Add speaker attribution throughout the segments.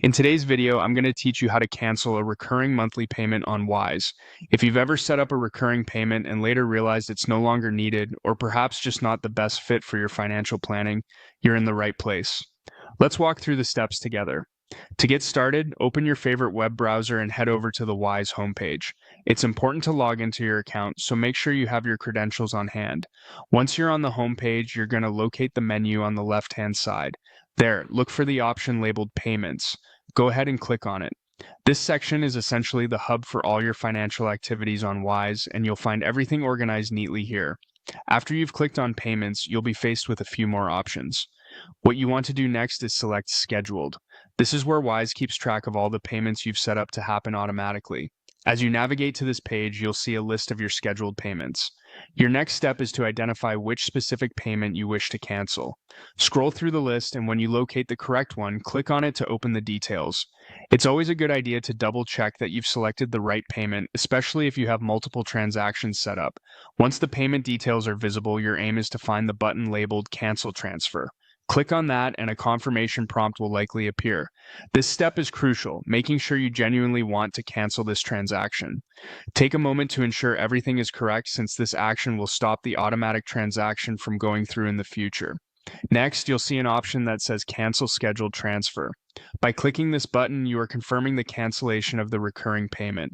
Speaker 1: In today's video, I'm going to teach you how to cancel a recurring monthly payment on Wise. If you've ever set up a recurring payment and later realized it's no longer needed, or perhaps just not the best fit for your financial planning, you're in the right place. Let's walk through the steps together. To get started, open your favorite web browser and head over to the Wise homepage. It's important to log into your account, so make sure you have your credentials on hand. Once you're on the homepage, you're going to locate the menu on the left-hand side. There, look for the option labeled Payments. Go ahead and click on it. This section is essentially the hub for all your financial activities on Wise, and you'll find everything organized neatly here. After you've clicked on Payments, you'll be faced with a few more options. What you want to do next is select Scheduled. This is where Wise keeps track of all the payments you've set up to happen automatically. As you navigate to this page, you'll see a list of your scheduled payments. Your next step is to identify which specific payment you wish to cancel. Scroll through the list, and when you locate the correct one, click on it to open the details. It's always a good idea to double check that you've selected the right payment, especially if you have multiple transactions set up. Once the payment details are visible, your aim is to find the button labeled Cancel Transfer. Click on that and a confirmation prompt will likely appear. This step is crucial, making sure you genuinely want to cancel this transaction. Take a moment to ensure everything is correct, since this action will stop the automatic transaction from going through in the future. Next, you'll see an option that says Cancel Scheduled Transfer. By clicking this button, you are confirming the cancellation of the recurring payment.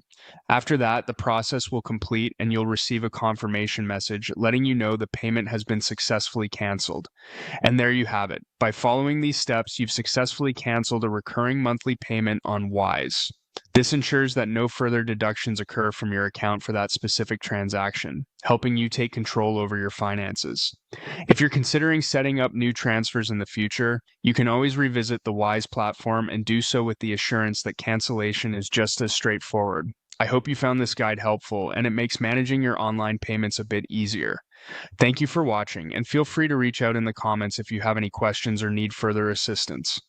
Speaker 1: After that, the process will complete and you'll receive a confirmation message letting you know the payment has been successfully canceled. And there you have it. By following these steps, you've successfully canceled a recurring monthly payment on Wise. This ensures that no further deductions occur from your account for that specific transaction, helping you take control over your finances. If you're considering setting up new transfers in the future, you can always revisit the Wise platform and do so with the assurance that cancellation is just as straightforward. I hope you found this guide helpful and it makes managing your online payments a bit easier. Thank you for watching, and feel free to reach out in the comments if you have any questions or need further assistance.